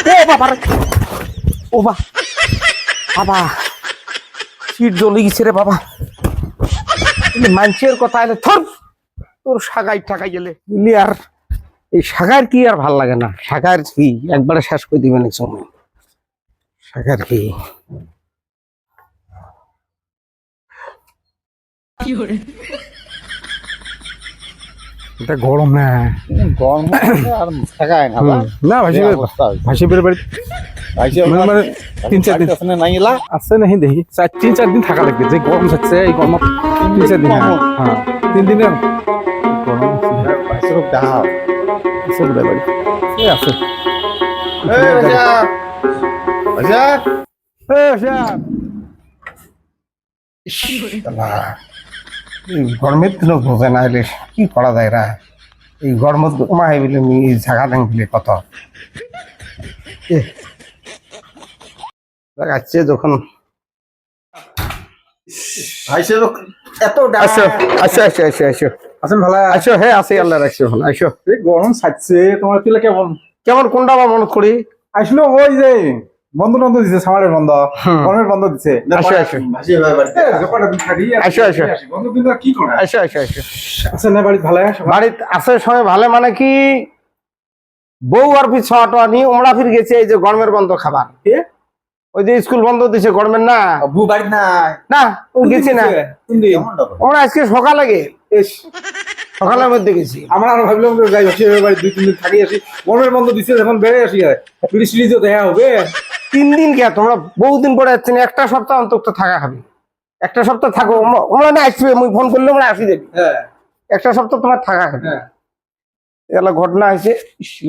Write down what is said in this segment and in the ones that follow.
ও বাবা রে, ও বাবা সিট জ্বলে গেছে রে বাবা। মানুষের কথা এলে থর তোর সাগাই ঠাকাই গেলে বুঝলি। আর এই সাগার কি আর ভাল লাগে না, সাগার কি একবারে শেষ করে দিবেন এই সময়। সাগার কি এটা গরম না, গরম আর থাকায় না না ভাসি ভাসি বের বাড়ি মানে 3-4 দিন আছে নাই এলা আছে নাকি দেখি 3-4 দিন থাকা লাগবে। যে গরম থাকছে এই গরম 3-4 দিন, হ্যাঁ 3 দিনের গরম বাইসের ডাহা আছে বের বাড়ি আছে। এই বাজা বাজা গরমের দিনও বোঝে না এলে কি করা যায় রা। এই গরমত কমাই বলে জায়গা দাং দিলে কত আসছে যখন বাইসের এত আসো আসো আসো আসো আসো আছেন ভালো আসো। হ্যাঁ আছে, আল্লাহ রাখছে ভালো। আসো এই গরম ছাড়ছে তোমার তিলে কেমন কেমন কোনটা আবার মনে করি আসলো ওই যে বন্ধ বন্ধ দিছে সামারের বন্ধ গরমের বন্ধ দিছে আসো আসো ভাসি ভাই বাড়িতে যখন দিন থাকি আসো আসো বন্ধ দিন কি করে আসো আসো আসো। আছেন না বাড়ি ভালো বাড়িতে আছে সবাই ভালো, মানে কি বউ আর ফির ছোয়া নিয়ে ওমরা ফির গেছে এই যে গরমের বন্ধ খাবার। ওই যে স্কুল বন্ধ দিছে গরমের না বউ বাড়ি নাই না ও গেছি না ওমরা আজকে সকালে গে সকালের মধ্যে গেছি। আমরা আরো ভাবলাম যে যাই ভাসি ভাই বাড়ি 2-3 দিন থাকি আসি গরমের বন্ধ দিছে এখন বেড়ে আসি পুলিশ সিরিজও দেখা হবে 3 দিন কে তোমরা বহুদিন পরে যাচ্ছেন, একটা সপ্তাহ অন্তত থাকা খাবি। একটা সপ্তাহ থাকো ওমরা না আসবে, মুই ফোন করলে ওমরা আসি দেবে। হ্যাঁ একটা সপ্তাহ তোমার থাকা খাবি। হ্যাঁ এগুলা ঘটনা হয়েছে।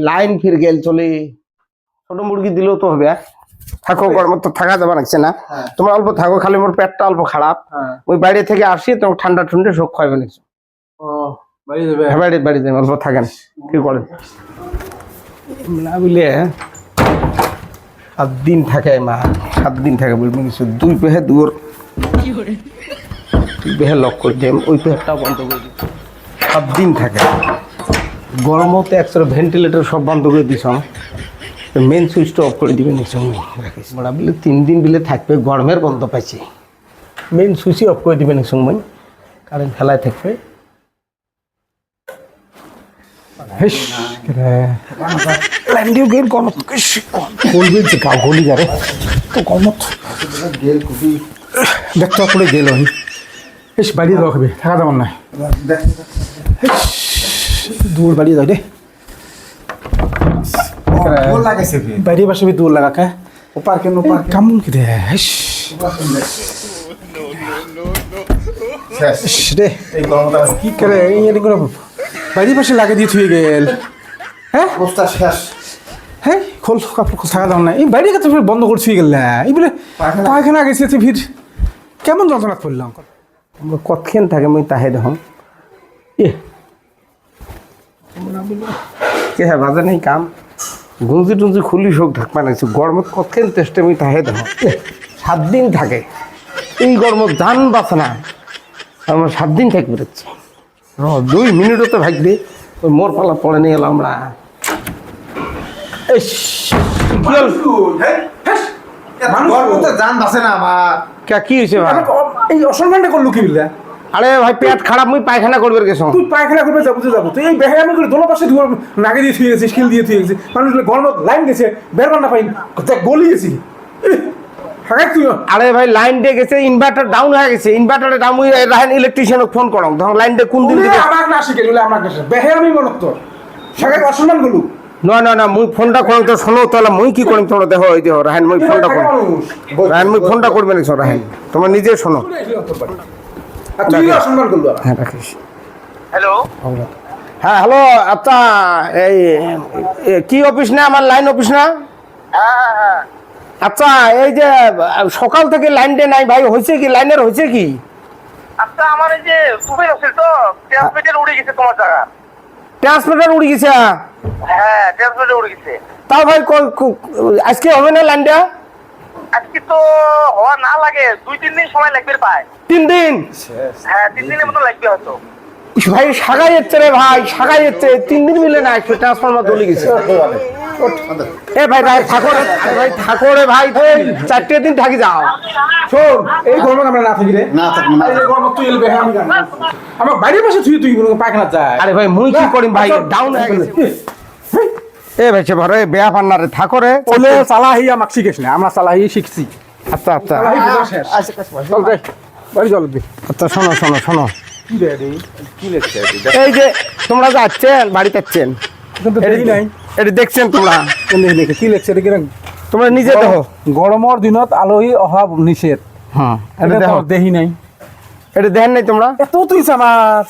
লাইন ফির গেল চলে, ছোট মুরগি দিলেও তো হবে। থাকো গরম তো থাকা যাবে লাগছে না, তোমরা অল্প থাকো, খালি মোর পেটটা অল্প খারাপ। ওই বাইরে থেকে আসি তোমার ঠান্ডা ঠুন্ডে শোক খাইবে না। ও বাড়ি যাবে বাড়ি বাড়ি যাবেন, অল্প থাকেন কি করেন না বুঝলে। 7 দিন থাকে মা, 7 দিন থাকে বলবেন কিছু। 2 পেহে দূর 2 পেহে লক করে দেন, ওই পেহেরটাও বন্ধ করে দিই। 7 দিন থাকে। গরমও তো একশো ভেন্টিলেটর সব বন্ধ করে দিস, মেন সুইচটা অফ করে দিবেন। বড়া বলে 3 দিন বিলে থাকবে, গরমের বন্ধ পাইছে, মেন সুইচই অফ করে দিবেন সময়, কারেন্ট ফেলায় থাকবে। গলি যাবে তো গরমত দেখতে করে গেল বেশ বাড়িয়ে দেওয়া হবে, থাকা যাবার না। দূর বাড়িয়ে যাও রে, বাইরে পাশে দূর লাগা কে ওপার কেন কেমন কি রে রে কি করে বাইরে পাশে লাগে দিয়ে থুয়ে গেল। হ্যাঁ হ্যাঁ খোল কাপড় থাকা দাও না, এই বাইরে কাছে বন্ধ করে থুয়ে গেল না। এই বলে পায়খানা গেছে ভিড় কেমন যন্ত্রণা করলাম। কতক্ষণ থাকে মুই তাহে দেখুন কে হ্যাঁ বাজে নেই কাম গুঞ্জি টুঞ্জি খুলি শোক ঢাক বানাইছি। গরমত কতক্ষণ চেষ্টা আমি তাহে দেখুন 7 দিন থাকে। এই গরমত জান বাঁচে না, আমরা 7 দিন থাকি বেরোচ্ছি। 2 মিনিটও তো ভাগবে ওই মোর পালা পড়ে নিয়ে গেলাম আমরা। কি হয়েছে এই অসম্মানটা করলো কি বললে? আরে ভাই পেট খারাপ, মুই পায়খানা করবে গেছো। তুই পায়খানা করবে যাবো যাবো তুই এই বেহায় আমি করে দোনো পাশে নাগে দিয়ে থুয়ে গেছিস, খিল দিয়ে থুয়ে গেছিস। মানুষ গরম লাইন গেছে বেরবার না পাই গলি গেছি। আরে ভাই লাইন দিয়ে গেছে, ইনভার্টার ডাউন হয়ে গেছে, ইনভার্টারে ডাউন হয়ে রাখেন, ইলেকট্রিশিয়ান ফোন করো তখন লাইন দিয়ে কোন দিন দিবে আমার না শিখে দিলে আমার কাছে বেহায় আমি মনত তো সাকাই অসম্মান করলু। না না না মুই ফোনটা করো তো শোনো, তাহলে মুই কি করিম তোমরা দেখো। এই দেখো রাহেন মুই ফোনটা করো, রাহেন মুই ফোনটা করবে না রাহেন, তোমার নিজে শোনো। অসম্মান করলু। হ্যাঁ রাখিস। হ্যালো হ্যাঁ হ্যালো, আচ্ছা এই কি অফিস না, আমার লাইন অফিস না? হ্যাঁ আচ্ছা এই যে সকাল থেকে লাইন ডে নাই ভাই, হয়েছে কি লাইনের হয়েছে কি? আচ্ছা আমার এই যে সুপার আছে তো ট্রান্সমিটার উড়ে গেছে তোমার জায়গা। ট্রান্সমিটার উড়ে গেছে? হ্যাঁ ট্রান্সমিটার উড়ে গেছে। তাও ভাই আজকে হবে না লাইনটা? আজকে তো হওয়া না লাগে, 2-3 দিন সময় লাগবে পায়। 3 দিন? হ্যাঁ 3 দিনের মতো লাগবে হয়তো। ভাই সাগাই যাচ্ছে রে ভাই, সাগাই যাচ্ছে, 3 দিন মিলে না একটু ট্রান্সফরমার দলে গেছে। এ ভাই ভাই থাকো রে, ভাই থাকো রে ভাই, 4টে দিন থাকি যাও। শোন, এই গরমে আমরা না থাকি রে। না থাকি না। এই গরমে তুই এলে বেহামি গান। আমার বাড়ির পাশে তুই পায়খানা যায়। আরে ভাই মুই কি করিম ভাই, ডাউন হয়ে গেছে। এ ভাই সে ভরে বেয়া পান্না রে, থাকো রে। ওলে চালাহি আমাকে শিখিস না, আমরা চালাহি শিখছি। আচ্ছা আচ্ছা চালাহি বোঝা শেষ। চল যাই, বাড়ি চল দি। আচ্ছা, শোনো শোনো শোনো, কি রে রে? এই যে তোমরা যাচ্ছেন বাড়িতে যাচ্ছেন, কিন্তু দেখি নাই। এটা দেখছেন তোমরা, দেখি কি লেখছে দেখি না। তোমরা নিজে দেখো। গরমের দিনত আলহী অভাব নিষেধ। হ্যাঁ এটা এটা দেখো, তো দেখি নাই। এটা দেখেন নাই তোমরা? এত তুই আমার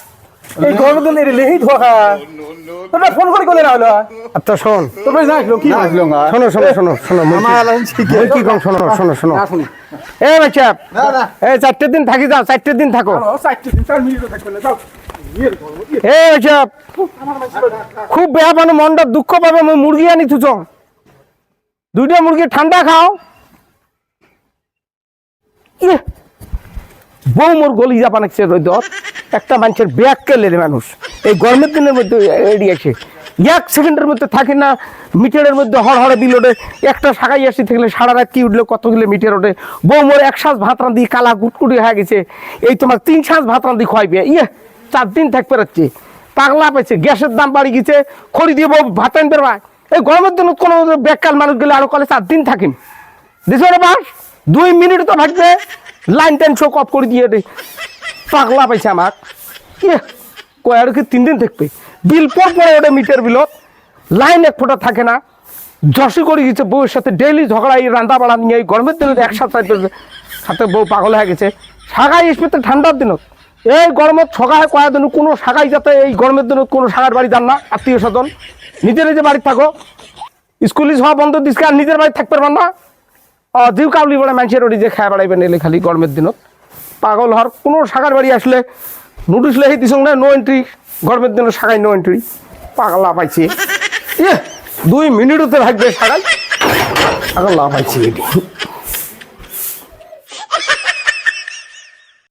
এই গরমের দিন এর লেহি ধোকা। তোমরা ফোন করে কইলে না হলো। আচ্ছা শোন, তোমরা যাইলো কি হইলো না? শোনো শোনো শোনো শোনো, মই কি কম, শোনো শোনো শোনো। এ বাচ্চা, এই 4টে দিন থাকি যাও, 4টে দিন থাকো। 4 মিনিট থাকবে না, যাও। এ বাচ্চা, খুব বেয়া মানে মনটা দুঃখ পাবে, মই মুরগি আনি থুচ, 2টা মুরগি ঠান্ডা খাও। ইয়ে, বউ মোর গলি যা পানাচ্ছে রোদত, একটা মানুষের ব্যাগ কেলে রে মানুষ এই গরমের দিনের মধ্যে এড়ি আছে, 1 সেকেন্ডের মধ্যে থাকে না মিটারের মধ্যে হড়হড়ে দিল ওঠে, একটা শাখাই আসি থাকলে সারা রাত কি উঠলো, কতগুলো মিটার ওঠে। বউ মোর 1 সাঁজ ভাত রাঁধি কালা গুটকুটি হয়ে গেছে, এই তোমার 3 সাঁজ ভাত রাঁধি খোয়াইবে। ইয়ে, 4 দিন থাকতে পারছে, পাগলা পাইছে, গ্যাসের দাম বাড়ি গেছে, খড়ি দিয়ে বউ ভাত আনতে পারবা। এই গরমের দিন কোনো বেকার মানুষ গেলে আরো কলে 4 দিন থাকেন দেশে রে বাস, 2 মিনিট তো থাকবে, লাইন টাইন শোক অফ করে দিয়ে পাগলা পাইছে আমাক। ইয়ে, কয় আর কি 3 দিন থাকবে, বিল পরে ওটা মিটার বিলত, লাইন 1 ফোঁটা থাকে না, জসি করে গেছে বউয়ের সাথে ডেইলি ঝগড়া, এই রান্না বাড়া নিয়ে এই গরমের দিনে একসাথে সাথে বউ পাগল হয়ে গেছে। সাগাই আসবে তো ঠান্ডার দিনত, এই গরমত সগায় কয়া দিন কোনো সাগাই যাতে এই গরমের দিনত কোনো সাগার বাড়ি যান না, আত্মীয় স্বজন নিজে নিজে বাড়ি থাকো, স্কুলে হওয়া বন্ধ দিচ্ছে আর নিজের বাড়ি থাকতে পারবেন না। জিউ কাবলি বলে মানুষের ওটি যে খায় বেড়াইবেন এলে খালি গরমের দিনত, পাগল হওয়ার কোনো সাগার বাড়ি আসলে নোটিশ লেখে দিস না, নো এন্ট্রি, গরমের দিনে সাগাই নো এন্ট্রি, পাগলা পাইছে। ইয়ে, 2 মিনিটতে থাকবে সাগাই, পাগলা পাইছে এটি।